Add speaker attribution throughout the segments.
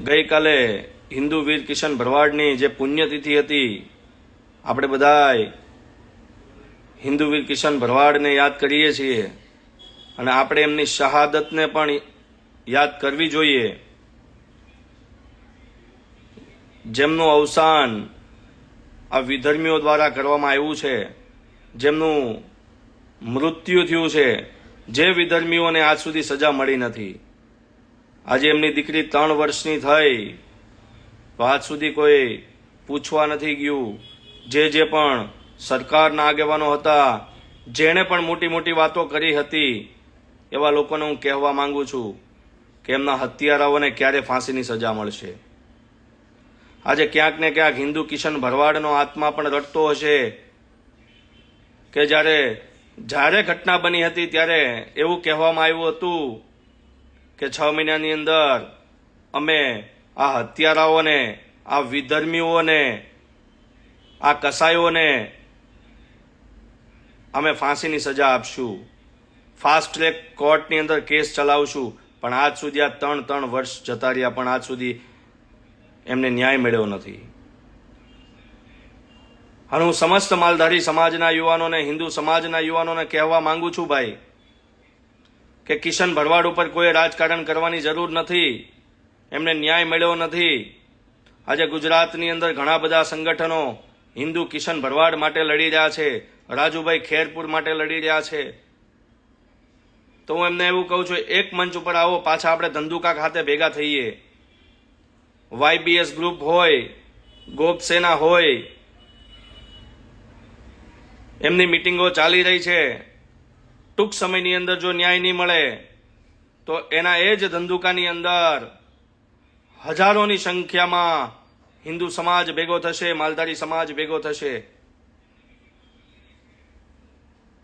Speaker 1: ગઈકાલે હિન્દુ વીર કિશન ભરવાડની જે પુણ્યતિથિ હતી, આપણે બધાય હિન્દુ વીર કિશન ભરવાડને યાદ કરીએ છીએ અને આપણે એમની શહાદતને પણ યાદ કરવી જોઈએ. જેમનું અવસાન આ વિધર્મીઓ દ્વારા કરવામાં આવ્યું છે, જેમનું મૃત્યુ થયું છે, જે વિધર્મીઓને આજ સુધી સજા મળી નથી. આજે એમની દીકરી 3 વર્ષની થઈ તો આજ સુધી કોઈ પૂછવા નથી ગયું. જે પણ સરકારના આગેવાનો હતા, જેણે પણ મોટી મોટી વાતો કરી હતી, એવા લોકોને હું કહેવા માંગુ છું કે એમના હત્યારાઓને ક્યારે ફાંસીની સજા મળશે. આજે ક્યાંક ને ક્યાંક હિન્દુ કિશન ભરવાડનો આત્મા પણ રડતો હશે કે જ્યારે ઘટના બની હતી ત્યારે એવું કહેવામાં આવ્યું હતું કે 6 મહિનાની અંદર અમે આ હત્યારાઓને, આ વિધર્મીઓને, આ કસાઈઓને અમે ફાંસીની સજા આપશું, ફાસ્ટ ટ્રેક કોર્ટની અંદર કેસ ચલાવશું. પણ આજ સુધી આ 3 વર્ષ જતા રહ્યા, પણ આજ સુધી એમને ન્યાય મળ્યો નથી. અને હું સમસ્ત માલધારી સમાજના યુવાનોને, હિન્દુ સમાજના યુવાનોને કહેવા માંગુ છું ભાઈ કે કિશન ભરવાડ ઉપર કોઈ રાજકારણ કરવાની જરૂર નથી. એમને ન્યાય મળ્યો નથી. આજે ગુજરાતની અંદર ઘણા બધા સંગઠનો હિન્દુ કિશન ભરવાડ માટે લડી રહ્યા છે, રાજુભાઈ ખેરપુર માટે લડી રહ્યા છે. તો હું એમને એવું કહું છું, એક મંચ ઉપર આવો, પાછા આપણે ધંધુકા ખાતે ભેગા થઈએ. YBS ગ્રુપ હોય, ગોપસેના હોય, એમની મિટિંગો ચાલી રહી છે. ટૂંક સમયની અંદર જો ન્યાય નહીં મળે તો એના એ જ ધંધુકાની અંદર હજારોની સંખ્યામાં હિન્દુ સમાજ ભેગો થશે, માલધારી સમાજ ભેગો થશે.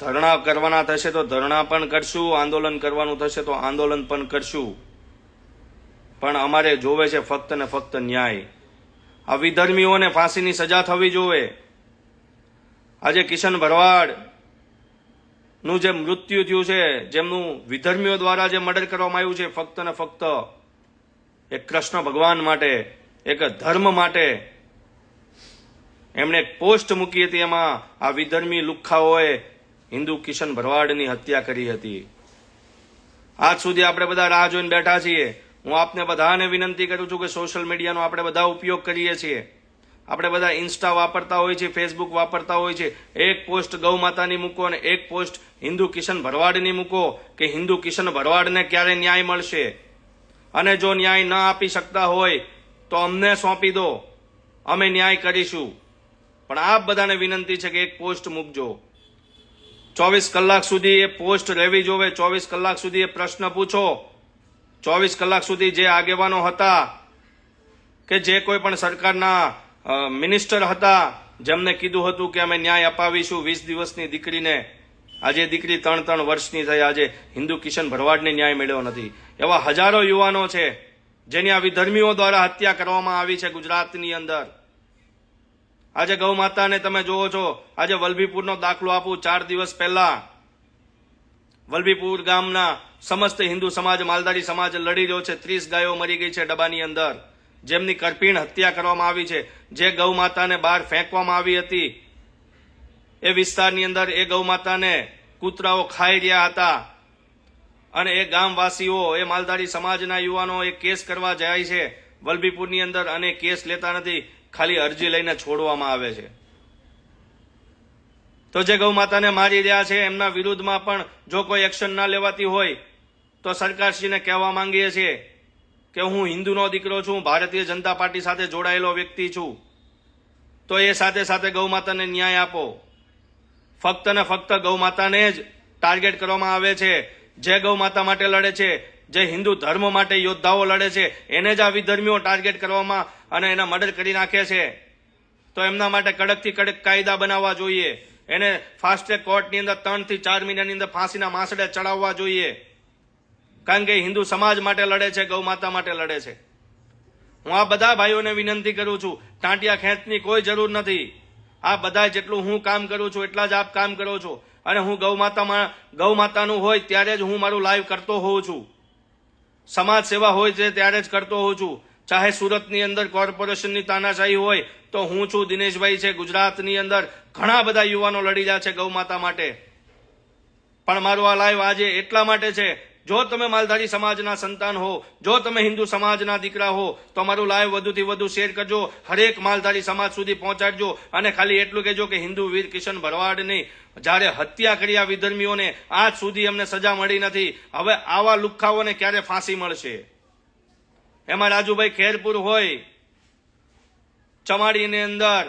Speaker 1: ધરણા કરવાના થશે તો ધરણા પણ કરશું, આંદોલન કરવાનું થશે તો આંદોલન પણ કરશું. પણ અમારે જોવે છે ફક્ત ને ફક્ત ન્યાય. આ વિધર્મીઓને ફાંસીની સજા થવી જોવે. આજે કિશન ભરવાડ નું જે મૃત્યુ થયું છે, જેમનું વિધર્મીઓ દ્વારા જે મર્ડર કરવામાં આવ્યું છે, ફક્ત ને ફક્ત એક કૃષ્ણ ભગવાન માટે, એક ધર્મ માટે એમણે એક પોસ્ટ મૂકી હતી. એમાં આ વિધર્મી લુખ્ખાઓએ હિન્દુ કિશન ભરવાડની હત્યા કરી હતી. આજ સુધી આપણે બધા રાહ જોઈને બેઠા છીએ. હું આપને બધાને વિનંતી કરું છું કે સોશિયલ મીડિયાનો આપણે બધા ઉપયોગ કરીએ છીએ. આપણે બધા ઇન્સ્ટા વાપરતા હોય છે, ફેસબુક વાપરતા હોય છે. એક પોસ્ટ ગૌ માતાની મૂકો અને એક પોસ્ટ હિન્દુ કિશન ભરવાડની મૂકો કે હિન્દુ કિશન ભરવાડને ક્યારે ન્યાય મળશે. અને જો ન્યાય ન આપી શકતા હોય તો અમને સોંપી દો, અમે ન્યાય કરીશું. પણ આપ બધાને વિનંતી છે કે એક પોસ્ટ મૂકજો. 24 કલાક સુધી એ પોસ્ટ રહેવી જોવે. 24 કલાક સુધી એ પ્રશ્ન પૂછો. 24 કલાક સુધી જે આગેવાનો હતા કે જે કોઈ પણ સરકારના મિનિસ્ટર હતા, જેમને કીધું હતું કે અમે ન્યાય અપાવીશું 20 દિવસની દીકરીને, આજે દીકરી 3 વર્ષની થઈ, આજે હિન્દુ કિશન ભરવાડને ન્યાય મળ્યો નથી. એવા હજારો યુવાનો છે જેની આ વિધર્મીઓ દ્વારા હત્યા કરવામાં આવી છે ગુજરાતની અંદર. આજે ગૌ માતાને તમે જોવો છો. આજે વલભીપુરનો દાખલો આપું. 4 દિવસ પહેલા વલભીપુર ગામના સમસ્ત હિન્દુ સમાજ, માલધારી સમાજ લડી રહ્યો છે. 30 ગાયો મરી ગઈ છે ડબાની અંદર, જેમની કરપીણ હત્યા કરવામાં આવી છે. જે ગૌ માતાને બહાર ફેંકવામાં આવી હતી, એ વિસ્તારની અંદર એ ગૌ માતાને કૂતરાઓ ખાઈ રહ્યા હતા. અને એ ગામવાસીઓ, એ માલધારી સમાજના યુવાનો એ કેસ કરવા જાય છે વલભીપુરની અંદર, અને કેસ લેતા નથી, ખાલી અરજી લઈને છોડવામાં આવે છે. તો જે ગૌ માતાને મારી રહ્યા છે એમના વિરુદ્ધમાં પણ જો કોઈ એક્શન ના લેવાતી હોય તો સરકારશ્રીને કહેવા માંગીએ છીએ કે હું હિન્દુનો દીકરો છું, ભારતીય જનતા પાર્ટી સાથે જોડાયેલો વ્યક્તિ છું, તો એ સાથે સાથે ગૌ માતાને ન્યાય આપો. ફક્ત ને ફક્ત ગૌ માતાને જ ટાર્ગેટ કરવામાં આવે છે. જે ગૌ માતા માટે લડે છે, જે હિન્દુ ધર્મ માટે યોદ્ધાઓ લડે છે, એને જ આ વિધર્મીઓ ટાર્ગેટ કરવામાં અને એના મર્ડર કરી નાખે છે. તો એમના માટે કડકથી કડક કાયદા બનાવવા જોઈએ. એને ફાસ્ટ ટ્રેક કોર્ટની અંદર 3 થી 4 મહિનાની અંદર ફાંસીના માંસડે ચડાવવા જોઈએ. કારણ કે હિન્દુ સમાજ માટે લડે છે, ગૌ માતા માટે લડે છે. હું આ બધા ભાઈઓને વિનંતી કરું છું, ટાંટિયા ખેંચની કોઈ જરૂર નથી. આ બધા જેટલું હું કામ કરું છું એટલા જ આપ કામ કરો છો. અને હું ગૌ માતાનું હોય ત્યારે જ હું મારું લાઈવ કરતો હોઉં છું. સમાજ સેવા હોય છે ત્યારે જ કરતો હોઉં છું. ચાહે સુરતની અંદર કોર્પોરેશનની તાનાશાહી હોય તો હું છું, દિનેશભાઈ છે, ગુજરાતની અંદર ઘણા બધા યુવાનો લડી રહ્યા છે ગૌ માતા માટે. પણ મારું આ લાઈવ આજે એટલા માટે છે, જો તમે માલધારી સમાજના સંતાન હો, જો તમે હિન્દુ સમાજના દીકરા હો, તો મારું લાઈવ વધુથી વધુ શેર કરજો, હરેક માલધારી સમાજ સુધી પહોંચાડજો. અને ખાલી એટલું કહેજો કે હિન્દુ વીર કિશન ભરવાડની જ્યારે હત્યા કરી આ વિધર્મીઓને, આજ સુધી અમને સજા મળી નથી. હવે આવા લુખ્ખાઓને ક્યારે ફાંસી મળશે? એમાં રાજુભાઈ ખેરપુર હોય, ચમાડીની અંદર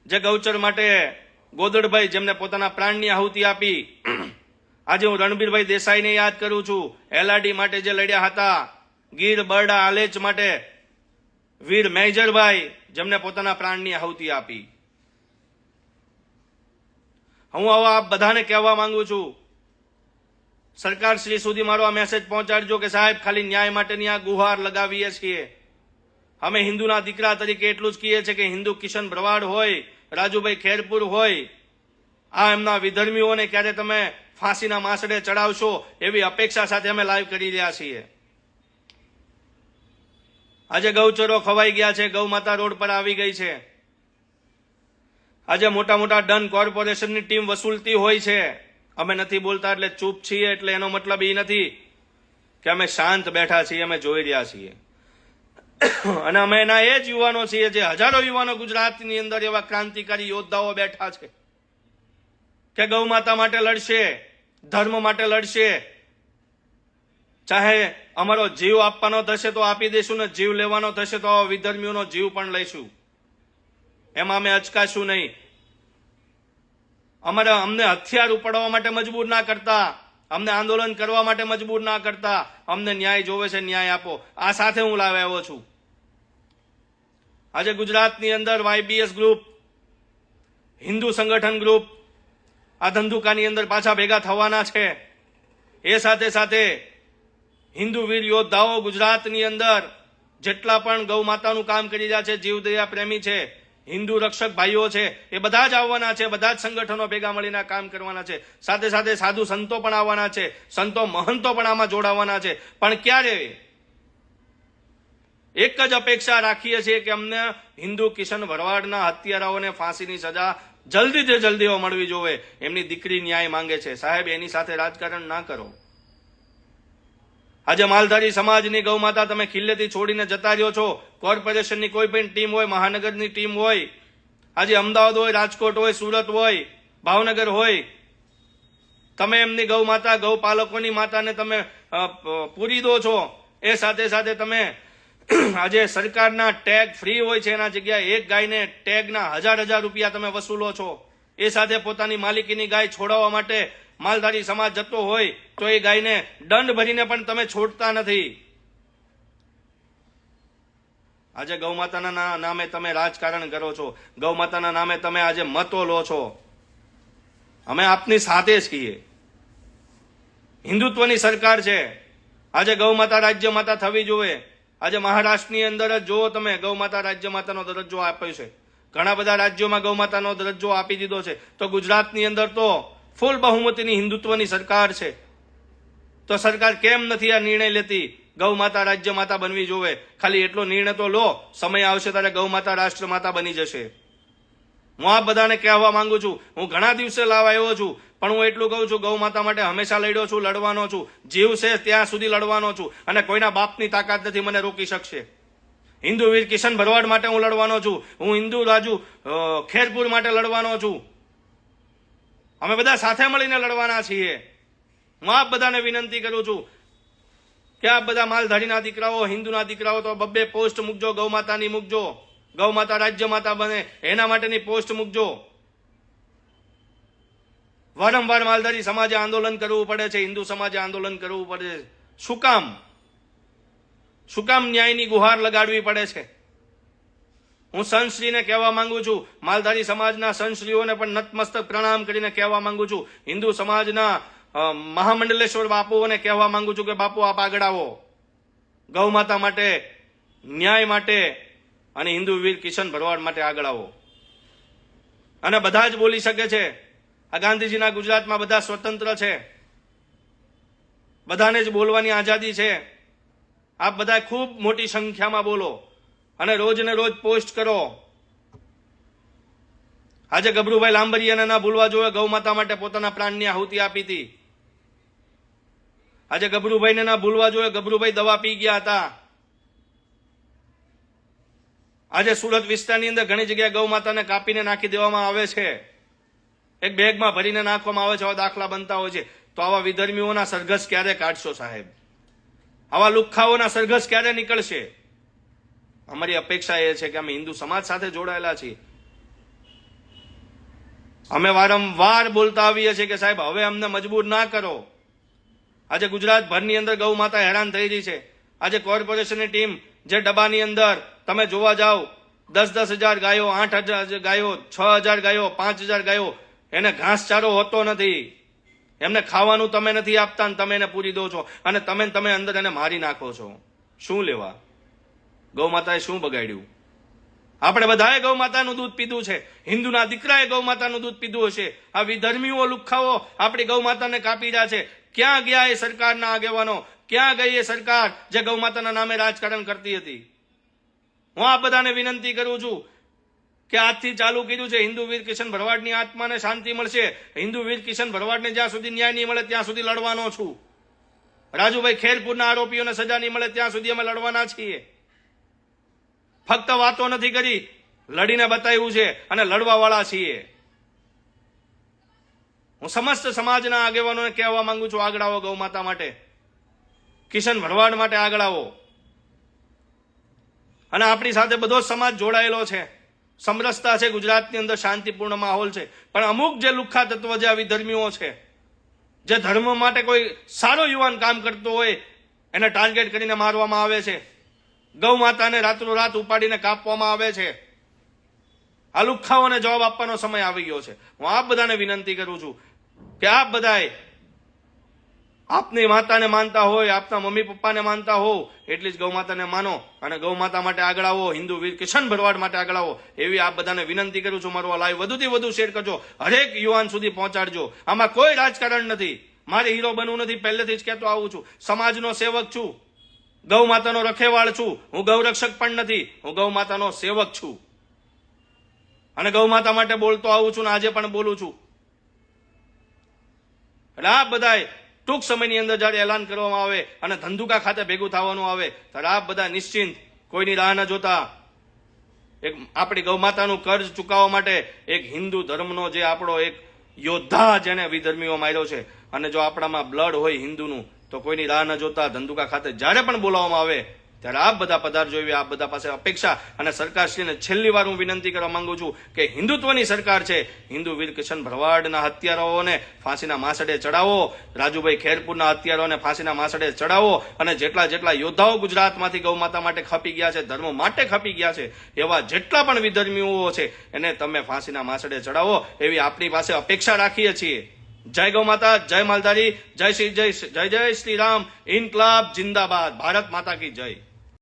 Speaker 1: જે ગૌચર માટે ગોદડભાઈ જેમને પોતાના પ્રાણની આહુતિ આપી, આજે હું રણબીરભાઈ દેસાઈને યાદ કરું છું, એલઆરડી માટે જે લડ્યા હતા, ગીર બરડા આલેચ માટે વીર મેજરભાઈ જેમને પોતાના પ્રાણની આહુતિ આપી. હું આવા આપ બધાને કહેવા માંગુ છું, સરકાર શ્રી સુધી મારો આ મેસેજ પહોંચાડજો કે સાહેબ ખાલી ન્યાય માટેની આ ગુહાર લગાવીએ છીએ. અમે હિન્દુના દીકરા તરીકે એટલું જ કહીએ છીએ કે હિન્દુ કિશન ભરવાડ હોય, રાજુભાઈ ખેરપુર હોય, આ એમના વિધર્મીઓને ક્યારે તમે ફાંસીના માસડે ચડાવશો એવી અપેક્ષા સાથે અમે લાઈવ કરી રહ્યા છીએ. આજે ગૌચરો ખવાઈ ગયા છે, ગૌ માતા રોડ પર આવી ગઈ છે. આજે મોટા મોટા ડન કોર્પોરેશનની ટીમ વસૂલતી હોય છે. અમે નથી બોલતા એટલે ચૂપ છીએ, એટલે એનો મતલબ એ નથી કે અમે શાંત બેઠા છીએ, અમે જોઈ રહ્યા છીએ. અને અમે એના એ જ યુવાનો છીએ, જે હજારો યુવાનો ગુજરાતની અંદર એવા ક્રાંતિકારી યોદ્ધાઓ બેઠા છે કે ગૌ માતા માટે લડશે, ધર્મ માટે લડશે. ચાહે અમારો જીવ આપવાનો થશે તો આપી દઈશું ને જીવ લેવાનો થશે તો વિધર્મીઓનો જીવ પણ લઈશું. એમાં અમે અચકાશું નહીં. અમને હથિયાર ઉપાડવા માટે મજબૂર ના કરતા, અમને આંદોલન કરવા માટે મજબૂર ના કરતા. અમને ન્યાય જોવે છે, ન્યાય આપો. આ સાથે હું લાવ્યો આવ્યો છું. આજે ગુજરાતની અંદર YBS ગ્રુપ, હિન્દુ સંગઠન ગ્રુપ આ ધંધુકાની અંદર પાછા ભેગા થવાના છે. એ સાથે સાથે હિન્દુ વીર યોદ્ધાઓ ગુજરાતની અંદર જેટલા પણ ગૌ માતાનું કામ કરી રહ્યા છે, જીવદયા પ્રેમી છે, હિન્દુ રક્ષક ભાઈઓ છે, એ બધા જ આવવાના છે. બધા જ સંગઠનો ભેગા મળીને કામ કરવાના છે. સાથે સાથે સાધુ સંતો પણ આવવાના છે, સંતો મહંતો પણ આમાં જોડાવાના છે. પણ ક્યારે? એક જ અપેક્ષા રાખીએ છીએ કે અમને હિન્દુ કિશન ભરવાડના હત્યારાઓને ફાંસીની સજા જલ્દીથી જલ્દી મળવી જોવે. એમની દીકરી ન્યાય માંગે છે. સાહેબ, એની સાથે રાજકારણ ના કરો. આજે માલધારી સમાજની ગૌ માતા તમે ખિલ્લેથી છોડીને જતા રહ્યો છો. કોર્પોરેશનની કોઈ પણ ટીમ હોય, મહાનગરની ટીમ હોય, આજે અમદાવાદ હોય, રાજકોટ હોય, સુરત હોય, ભાવનગર હોય, તમે એમની ગૌ માતા, ગૌ પાલકોની માતાને તમે પૂરી દો છો. એ સાથે સાથે તમે આજે સરકારના ટેગ ફ્રી હોય છે, એના જગ્યાએ એક ગાયને ટેગના 1000 રૂપિયા તમે વસૂલો છો. એ સાથે પોતાની માલિકીની ગાય છોડાવવા માટે માલધારી સમાજ જતો હોય તો એ ગાયને દંડ ભરીને પણ તમે છોડતા નથી. આજે ગૌ માતાના નામે તમે રાજકારણ કરો છો. ગૌ માતાના નામે તમે આજે મતો લો છો. અમે આપની સાથે છીએ. હિન્દુત્વની સરકાર છે. આજે ગૌ માતા રાજ્ય માતા થવી જોઈએ. આજે મહારાષ્ટ્રની અંદર જ જુઓ તમે, ગૌ માતા રાજ્ય માતાનો દરજ્જો આપ્યો છે. ઘણા બધા રાજ્યોમાં ગૌ માતાનો દરજ્જો આપી દીધો છે. તો ગુજરાતની અંદર તો ફૂલ બહુમતીની હિન્દુત્વની સરકાર છે. તો સરકાર કેમ નથી આ નિર્ણય લેતી? ગૌ માતા રાજ્ય માતા બનવી જોવે. ખાલી એટલો નિર્ણય તો લો, સમય આવશે ત્યારે ગૌ માતા રાષ્ટ્ર માતા બની જશે. હું આ બધાને કહેવા માંગુ છું. હું ઘણા દિવસે લાવવા આવ્યો છું, પણ હું એટલું કહું છું, ગૌ માતા માટે હંમેશા લડ્યો છું, લડવાનો છું. જીવ છે ત્યાં સુધી લડવાનો છું, અને કોઈના બાપની તાકાત નથી મને રોકી શકશે. હિન્દુ વીર કિશન ભરવાડ માટે હું લડવાનો છું. હું હિન્દુ રાજુ ખેરપુર માટે લડવાનો છું. અમે બધા સાથે મળીને લડવાના છીએ. હું આપ બધાને વિનંતી કરું છું કે આ બધા માલધારીના દીકરાઓ, હિન્દુના દીકરાઓ તો 2 પોસ્ટ મૂકજો, ગૌ માતાની મૂકજો. ગૌ માતા રાજ્ય માતા બને એના માટેની પોસ્ટ મૂકજો. વારંવાર માલધારી સમાજે આંદોલન કરવું પડે છે, હિન્દુ સમાજે આંદોલન કરવું પડે છે. શું કામ? શું કામ ન્યાયની ગુહાર લગાડવી પડે છે? હું સંતશ્રીને કહેવા માંગુ છું, માલધારી સમાજના સંતશ્રીઓને પણ નતમસ્તક પ્રણામ કરીને કહેવા માંગુ છું, હિન્દુ સમાજના મહામંડલેશ્વર બાપુઓને કહેવા માંગુ છું કે બાપુ આપ આગળ આવો. ગૌ માતા માટે, ન્યાય માટે અને હિન્દુ વીર કિશન ભરવાડ માટે આગળ આવો. અને બધા જ બોલી શકે છે. આ ગાંધીજીના ગુજરાતમાં બધા સ્વતંત્ર છે, બધાને જ બોલવાની આઝાદી છે. આપ બધા ખૂબ મોટી સંખ્યામાં બોલો અને રોજ ને રોજ પોસ્ટ કરો. આજે ગભરુભાઈ લાંબરિયાને ના ભૂલવા જોઈએ, ગૌ માતા માટે પોતાના પ્રાણની આહુતિ આપી હતી. આજે ગભરુભાઈને ના ભૂલવા જોઈએ, ગભરુભાઈ દવા પી ગયા હતા. આજે સુરત વિસ્તારની અંદર ઘણી જગ્યાએ ગૌ માતાને કાપીને નાખી દેવામાં આવે છે, એક બેગમાં ભરીને નાખવામાં આવે છે, આવા દાખલા બનતા હોય છે. તો આવા વિધર્મીઓના સરઘસ ક્યારે કાઢશો સાહેબ? આવા લુખ્ખાઓના સરઘસ ક્યારે નીકળશે? અમારી અપેક્ષા એ છે કે અમે હિન્દુ સમાજ સાથે જોડાયેલા છીએ. અમે વારંવાર બોલતા આવીએ છીએ કે સાહેબ હવે અમને મજબૂર ના કરો. આજે ગુજરાતભરની અંદર ગૌ માતા હેરાન થઈ રહી છે. આજે કોર્પોરેશનની ટીમ જે ડબ્બાની અંદર તમે જોવા જાઓ 10,000 ગાયો, 8,000 ગાયો, 6,000 ગાયો, 5,000 ગાયો, એને ઘાસચારો હોતો નથી, એમને ખાવાનું તમે નથી આપતા, તમે એને પૂરી દો છો અને તમે અંદર એને મારી નાખો છો. શું લેવા? ગૌ માતાએ શું બગાડ્યું? આપણે બધાએ ગૌ માતાનું દૂધ પીધું છે. હિન્દુના દીકરાએ ગૌ માતાનું દૂધ પીધું હશે. આ વિધર્મીઓ લુખ્ખાઓ આપણી ગૌ માતાને કાપી રહ્યા છે. ક્યાં ગયા એ સરકારના આગેવાનો? ક્યાં ગઈ એ સરકાર જે ગૌ માતાના નામે રાજકારણ કરતી હતી? હું આ બધાને વિનંતી કરું છું કે આજથી ચાલુ કર્યું છે. હિન્દુ વીર કિશન ભરવાડની આત્માને શાંતિ મળશે. હિન્દુ વીર કિશન ભરવાડને જ્યાં સુધી ન્યાય નહીં મળે ત્યાં સુધી લડવાનો છું. રાજુભાઈ ખેરપુરના આરોપીઓને સજા નહીં મળે ત્યાં સુધી અમે લડવાના છીએ. ફક્ત વાતો નથી કરી, લડીને બતાવ્યું છે અને લડવા વાળા છીએ. હું સમસ્ત સમાજના આગેવાનોને કહેવા માંગુ છું, આગળ આવો, ગૌ માતા માટે, કિશન ભરવાડ માટે આગળ આવો. અને આપણી સાથે બધો સમાજ જોડાયેલો છે. સમરસતા છે ગુજરાતની અંદર, શાંતિપૂર્ણ માહોલ છે. પણ અમુક જે લુખ્ખા તત્વ જે આવી ધર્મીઓ છે, જે ધર્મ માટે કોઈ સારો યુવાન કામ કરતો હોય એને ટાર્ગેટ કરીને મારવામાં આવે છે. ગૌ માતાને રાતોરાત ઉપાડીને કાપવામાં આવે છે. આ લુખ્ખાઓને જવાબ આપવાનો સમય આવી ગયો છે. હું આપ બધાને વિનંતી કરું છું કે આપ બધાએ આપની માતાને માનતા હોય, આપના મમ્મી પપ્પાને માનતા હો, એટલી જ ગૌ માતાને માનો અને ગૌ માતા માટે આગળ આવો. હિન્દુ વીર કિશન ભરવાડ માટે આગળ આવો એવી આપ બધાને વિનંતી કરું છું. મારો આ લાઈવ વધુથી વધુ શેર કરજો, હરેક યુવાન સુધી પહોંચાડજો. આમાં કોઈ રાજકારણ નથી, મારે હીરો બનવું નથી, પહેલેથી જ કહેતો આવું છું. સમાજનો સેવક છું, ગૌ માતાનો રખેવાળ છું. હું ગૌરક્ષક પણ નથી, હું ગૌ માતાનો સેવક છું અને ગૌ માતા માટે બોલતો આવું છું ને આજે પણ બોલું છું. એટલે આપ બધાએ ટૂંક સમયની અંદર જયારે એલાન કરવામાં આવે અને ધંધુકા ખાતે ભેગું થવાનું આવે ત્યારે આપ બધા નિશ્ચિંત, કોઈની રાહ ન જોતા, એક આપણી ગૌ માતાનું કર્જ ચૂકવવા માટે એક હિન્દુ ધર્મનો જે આપણો એક યોદ્ધા જેને વિધર્મીઓ માર્યો છે, અને જો આપણામાં બ્લડ હોય હિન્દુનું તો કોઈની રાહ ન જોતા ધંધુકા ખાતે જ્યારે પણ બોલાવવામાં આવે ત્યારે આપ બધા પધારજો એવી આપ બધા પાસે અપેક્ષા. અને સરકારશ્રીને છેલ્લી વાર હું વિનંતી કરવા માંગુ છું કે હિન્દુત્વની સરકાર છે, હિન્દુ વીર કિશન ભરવાડના હત્યારાઓને ફાંસીના માસડે ચડાવો, રાજુભાઈ ખેરપુરના હત્યારાઓને ફાંસીના માસડે ચડાવો અને જેટલા યોદ્ધાઓ ગુજરાતમાંથી ગૌ માતા માટે ખપી ગયા છે, ધર્મ માટે ખપી ગયા છે, એવા જેટલા પણ વિધર્મીઓ છે એને તમે ફાંસીના માસડે ચડાવો એવી આપણી પાસે અપેક્ષા રાખીએ છીએ. જય ગૌ માતા, જય માલધારી, જય શ્રી રામ, ઇન્કલાબ જિંદાબાદ, ભારત માતા કી જય.